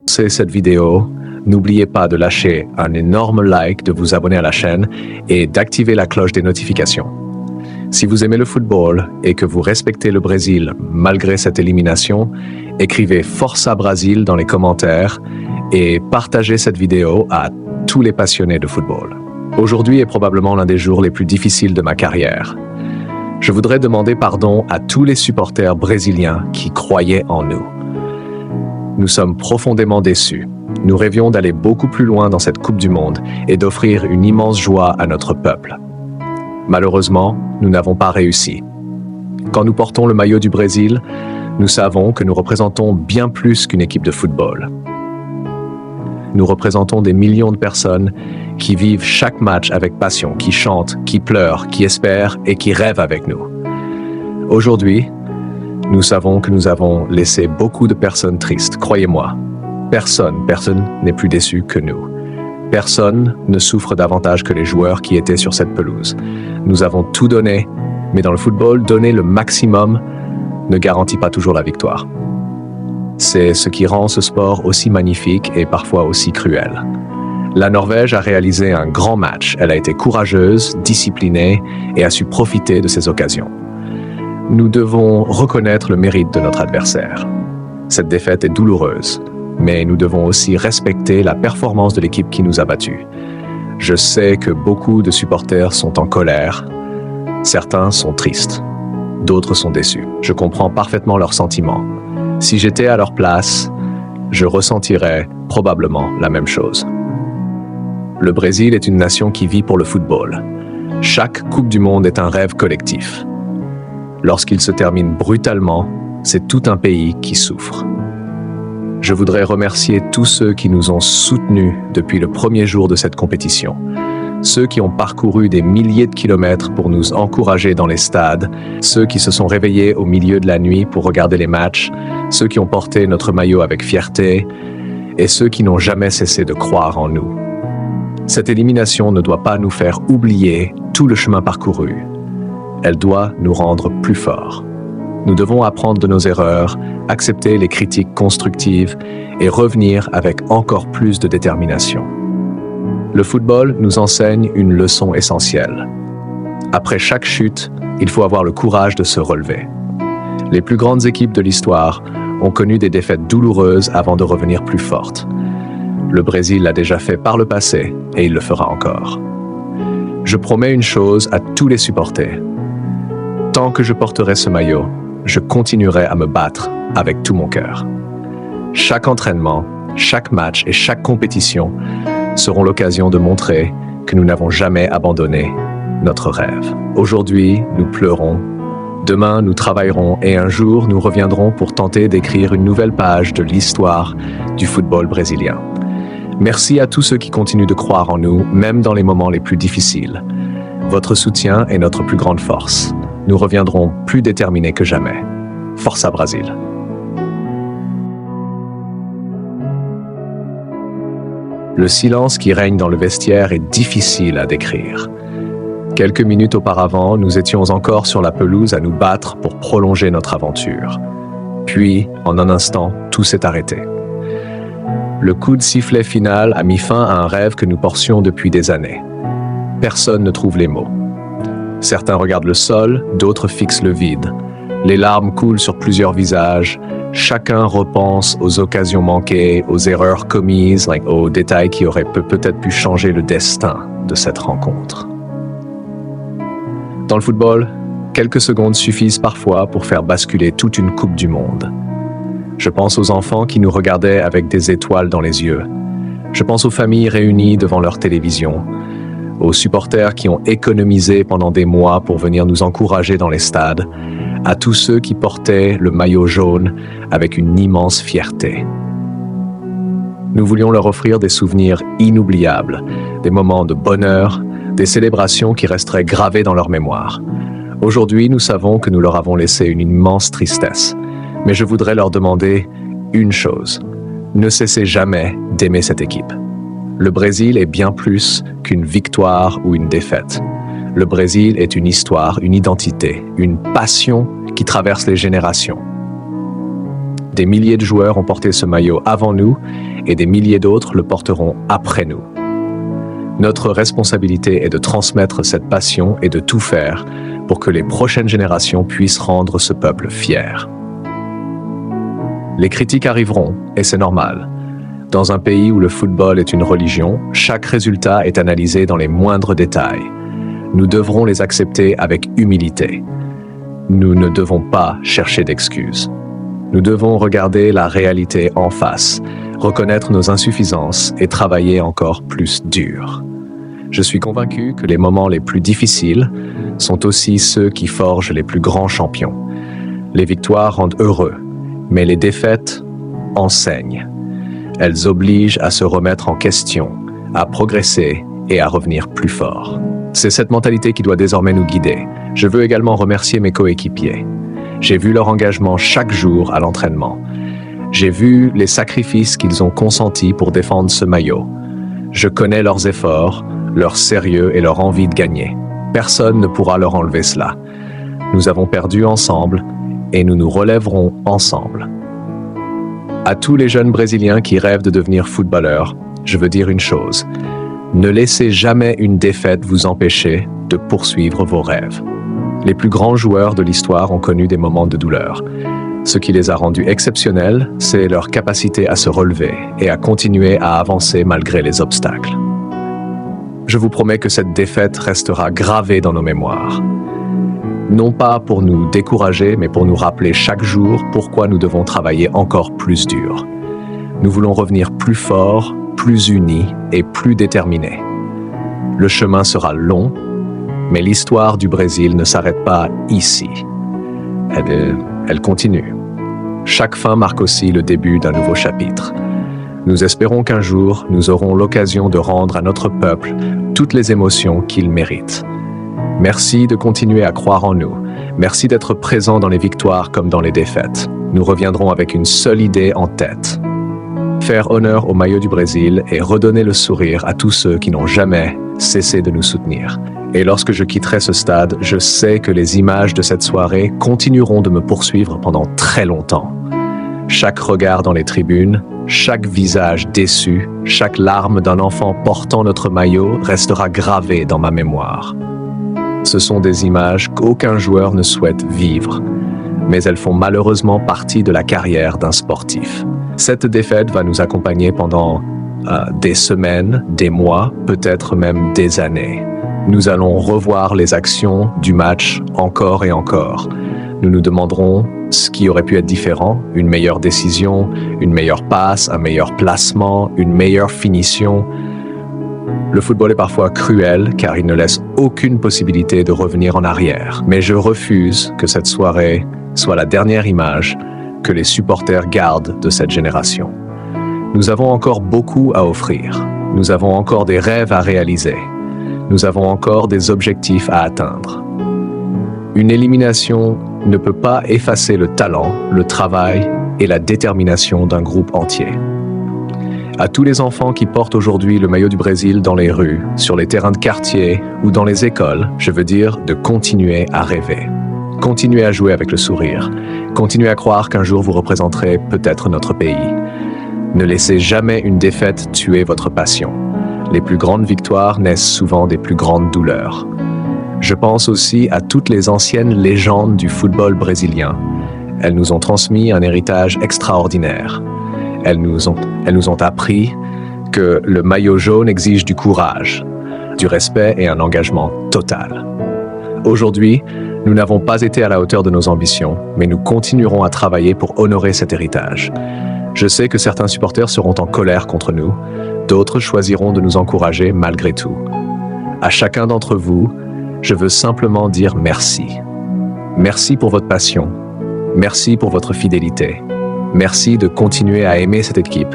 C'est cette vidéo. N'oubliez pas de lâcher un énorme like, de vous abonner à la chaîne et d'activer la cloche des notifications. Si vous aimez le football et que vous respectez le Brésil malgré cette élimination, écrivez Força Brasil dans les commentaires et partagez cette vidéo à tous les passionnés de football. Aujourd'hui est probablement l'un des jours les plus difficiles de ma carrière. Je voudrais demander pardon à tous les supporters brésiliens qui croyaient en nous. Nous sommes profondément déçus. Nous rêvions d'aller beaucoup plus loin dans cette Coupe du Monde et d'offrir une immense joie à notre peuple. Malheureusement, nous n'avons pas réussi. Quand nous portons le maillot du Brésil, nous savons que nous représentons bien plus qu'une équipe de football. Nous représentons des millions de personnes qui vivent chaque match avec passion, qui chantent, qui pleurent, qui espèrent et qui rêvent avec nous. Aujourd'hui, nous savons que nous avons laissé beaucoup de personnes tristes, croyez-moi. Personne n'est plus déçu que nous. Personne ne souffre davantage que les joueurs qui étaient sur cette pelouse. Nous avons tout donné, mais dans le football, donner le maximum ne garantit pas toujours la victoire. C'est ce qui rend ce sport aussi magnifique et parfois aussi cruel. La Norvège a réalisé un grand match. Elle a été courageuse, disciplinée et a su profiter de ses occasions. Nous devons reconnaître le mérite de notre adversaire. Cette défaite est douloureuse, mais nous devons aussi respecter la performance de l'équipe qui nous a battus. Je sais que beaucoup de supporters sont en colère, certains sont tristes, d'autres sont déçus. Je comprends parfaitement leurs sentiments. Si j'étais à leur place, je ressentirais probablement la même chose. Le Brésil est une nation qui vit pour le football. Chaque Coupe du Monde est un rêve collectif. Lorsqu'il se termine brutalement, c'est tout un pays qui souffre. Je voudrais remercier tous ceux qui nous ont soutenus depuis le premier jour de cette compétition. Ceux qui ont parcouru des milliers de kilomètres pour nous encourager dans les stades, ceux qui se sont réveillés au milieu de la nuit pour regarder les matchs, ceux qui ont porté notre maillot avec fierté et ceux qui n'ont jamais cessé de croire en nous. Cette élimination ne doit pas nous faire oublier tout le chemin parcouru. Elle doit nous rendre plus forts. Nous devons apprendre de nos erreurs, accepter les critiques constructives et revenir avec encore plus de détermination. Le football nous enseigne une leçon essentielle. Après chaque chute, il faut avoir le courage de se relever. Les plus grandes équipes de l'histoire ont connu des défaites douloureuses avant de revenir plus fortes. Le Brésil l'a déjà fait par le passé et il le fera encore. Je promets une chose à tous les supporters. Tant que je porterai ce maillot, je continuerai à me battre avec tout mon cœur. Chaque entraînement, chaque match et chaque compétition seront l'occasion de montrer que nous n'avons jamais abandonné notre rêve. Aujourd'hui, nous pleurons, demain nous travaillerons et un jour nous reviendrons pour tenter d'écrire une nouvelle page de l'histoire du football brésilien. Merci à tous ceux qui continuent de croire en nous, même dans les moments les plus difficiles. Votre soutien est notre plus grande force. Nous reviendrons plus déterminés que jamais. Força Brasil. Le silence qui règne dans le vestiaire est difficile à décrire. Quelques minutes auparavant, nous étions encore sur la pelouse à nous battre pour prolonger notre aventure. Puis, en un instant, tout s'est arrêté. Le coup de sifflet final a mis fin à un rêve que nous portions depuis des années. Personne ne trouve les mots. Certains regardent le sol, d'autres fixent le vide. Les larmes coulent sur plusieurs visages. Chacun repense aux occasions manquées, aux erreurs commises, aux détails qui auraient peut-être pu changer le destin de cette rencontre. Dans le football, quelques secondes suffisent parfois pour faire basculer toute une Coupe du Monde. Je pense aux enfants qui nous regardaient avec des étoiles dans les yeux. Je pense aux familles réunies devant leur télévision, aux supporters qui ont économisé pendant des mois pour venir nous encourager dans les stades, à tous ceux qui portaient le maillot jaune avec une immense fierté. Nous voulions leur offrir des souvenirs inoubliables, des moments de bonheur, des célébrations qui resteraient gravées dans leur mémoire. Aujourd'hui, nous savons que nous leur avons laissé une immense tristesse, mais je voudrais leur demander une chose. Ne cessez jamais d'aimer cette équipe. Le Brésil est bien plus qu'une victoire ou une défaite. Le Brésil est une histoire, une identité, une passion qui traverse les générations. Des milliers de joueurs ont porté ce maillot avant nous et des milliers d'autres le porteront après nous. Notre responsabilité est de transmettre cette passion et de tout faire pour que les prochaines générations puissent rendre ce peuple fier. Les critiques arriveront, et c'est normal. Dans un pays où le football est une religion, chaque résultat est analysé dans les moindres détails. Nous devrons les accepter avec humilité. Nous ne devons pas chercher d'excuses. Nous devons regarder la réalité en face, reconnaître nos insuffisances et travailler encore plus dur. Je suis convaincu que les moments les plus difficiles sont aussi ceux qui forgent les plus grands champions. Les victoires rendent heureux, mais les défaites enseignent. Elles obligent à se remettre en question, à progresser et à revenir plus fort. C'est cette mentalité qui doit désormais nous guider. Je veux également remercier mes coéquipiers. J'ai vu leur engagement chaque jour à l'entraînement. J'ai vu les sacrifices qu'ils ont consentis pour défendre ce maillot. Je connais leurs efforts, leur sérieux et leur envie de gagner. Personne ne pourra leur enlever cela. Nous avons perdu ensemble et nous nous relèverons ensemble. À tous les jeunes Brésiliens qui rêvent de devenir footballeurs, je veux dire une chose. Ne laissez jamais une défaite vous empêcher de poursuivre vos rêves. Les plus grands joueurs de l'histoire ont connu des moments de douleur. Ce qui les a rendus exceptionnels, c'est leur capacité à se relever et à continuer à avancer malgré les obstacles. Je vous promets que cette défaite restera gravée dans nos mémoires. Non pas pour nous décourager, mais pour nous rappeler chaque jour pourquoi nous devons travailler encore plus dur. Nous voulons revenir plus forts, plus unis et plus déterminés. Le chemin sera long, mais l'histoire du Brésil ne s'arrête pas ici. Elle continue. Chaque fin marque aussi le début d'un nouveau chapitre. Nous espérons qu'un jour, nous aurons l'occasion de rendre à notre peuple toutes les émotions qu'il mérite. Merci de continuer à croire en nous. Merci d'être présent dans les victoires comme dans les défaites. Nous reviendrons avec une seule idée en tête. Faire honneur au maillot du Brésil et redonner le sourire à tous ceux qui n'ont jamais cessé de nous soutenir. Et lorsque je quitterai ce stade, je sais que les images de cette soirée continueront de me poursuivre pendant très longtemps. Chaque regard dans les tribunes, chaque visage déçu, chaque larme d'un enfant portant notre maillot restera gravé dans ma mémoire. Ce sont des images qu'aucun joueur ne souhaite vivre, mais elles font malheureusement partie de la carrière d'un sportif. Cette défaite va nous accompagner pendant des semaines, des mois, peut-être même des années. Nous allons revoir les actions du match encore et encore. Nous nous demanderons ce qui aurait pu être différent, une meilleure décision, une meilleure passe, un meilleur placement, une meilleure finition. Le football est parfois cruel car il ne laisse aucune possibilité de revenir en arrière. Mais je refuse que cette soirée soit la dernière image que les supporters gardent de cette génération. Nous avons encore beaucoup à offrir. Nous avons encore des rêves à réaliser. Nous avons encore des objectifs à atteindre. Une élimination ne peut pas effacer le talent, le travail et la détermination d'un groupe entier. À tous les enfants qui portent aujourd'hui le maillot du Brésil dans les rues, sur les terrains de quartier ou dans les écoles, je veux dire de continuer à rêver. Continuez à jouer avec le sourire. Continuez à croire qu'un jour vous représenterez peut-être notre pays. Ne laissez jamais une défaite tuer votre passion. Les plus grandes victoires naissent souvent des plus grandes douleurs. Je pense aussi à toutes les anciennes légendes du football brésilien. Elles nous ont transmis un héritage extraordinaire. Elles nous ont appris que le maillot jaune exige du courage, du respect et un engagement total. Aujourd'hui, nous n'avons pas été à la hauteur de nos ambitions, mais nous continuerons à travailler pour honorer cet héritage. Je sais que certains supporters seront en colère contre nous, d'autres choisiront de nous encourager malgré tout. À chacun d'entre vous, je veux simplement dire merci. Merci pour votre passion. Merci pour votre fidélité. Merci de continuer à aimer cette équipe,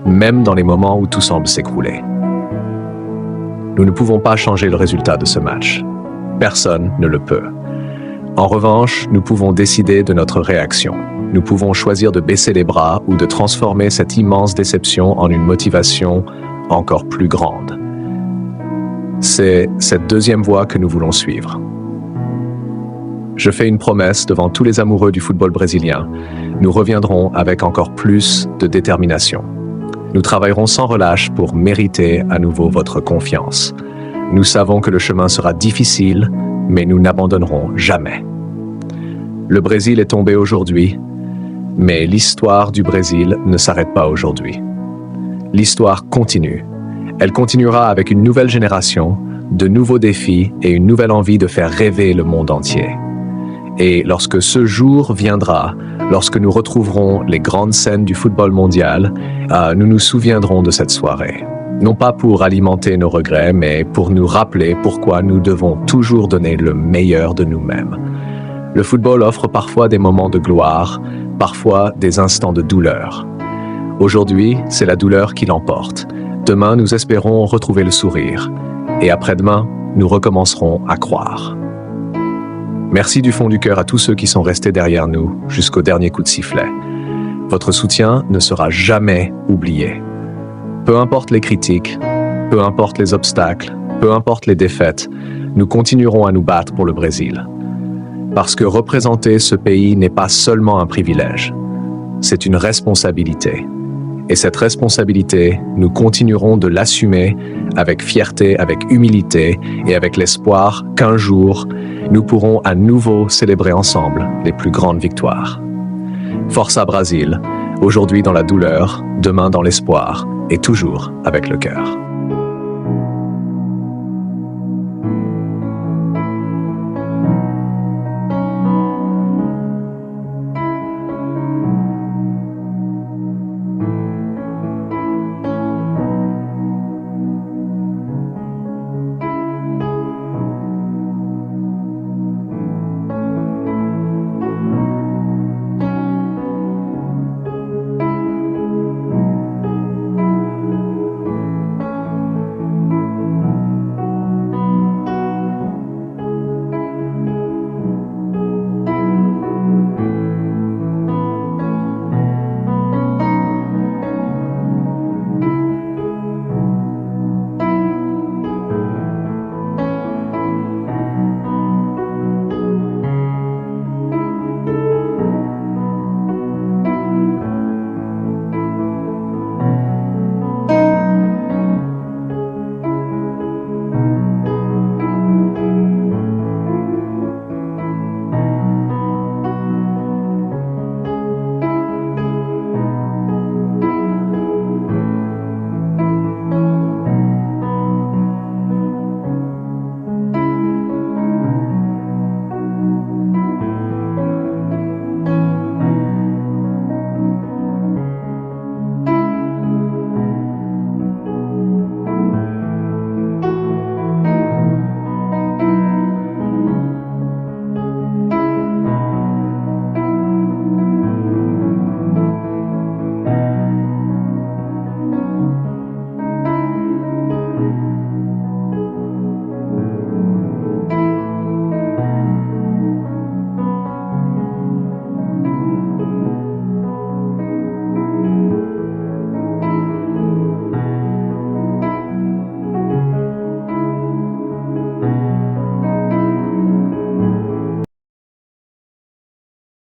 même dans les moments où tout semble s'écrouler. Nous ne pouvons pas changer le résultat de ce match. Personne ne le peut. En revanche, nous pouvons décider de notre réaction. Nous pouvons choisir de baisser les bras ou de transformer cette immense déception en une motivation encore plus grande. C'est cette deuxième voie que nous voulons suivre. Je fais une promesse devant tous les amoureux du football brésilien. nous reviendrons avec encore plus de détermination. Nous travaillerons sans relâche pour mériter à nouveau votre confiance. Nous savons que le chemin sera difficile, mais nous n'abandonnerons jamais. Le Brésil est tombé aujourd'hui, mais l'histoire du Brésil ne s'arrête pas aujourd'hui. L'histoire continue. Elle continuera avec une nouvelle génération, de nouveaux défis et une nouvelle envie de faire rêver le monde entier. Et lorsque ce jour viendra, lorsque nous retrouverons les grandes scènes du football mondial, nous nous souviendrons de cette soirée. Non pas pour alimenter nos regrets, mais pour nous rappeler pourquoi nous devons toujours donner le meilleur de nous-mêmes. Le football offre parfois des moments de gloire, parfois des instants de douleur. Aujourd'hui, c'est la douleur qui l'emporte. Demain, nous espérons retrouver le sourire. Et après-demain, nous recommencerons à croire. Merci du fond du cœur à tous ceux qui sont restés derrière nous jusqu'au dernier coup de sifflet. Votre soutien ne sera jamais oublié. Peu importe les critiques, peu importe les obstacles, peu importe les défaites, nous continuerons à nous battre pour le Brésil. Parce que représenter ce pays n'est pas seulement un privilège, c'est une responsabilité. Et cette responsabilité, nous continuerons de l'assumer avec fierté, avec humilité et avec l'espoir qu'un jour, nous pourrons à nouveau célébrer ensemble les plus grandes victoires. Força Brasil, aujourd'hui dans la douleur, demain dans l'espoir et toujours avec le cœur.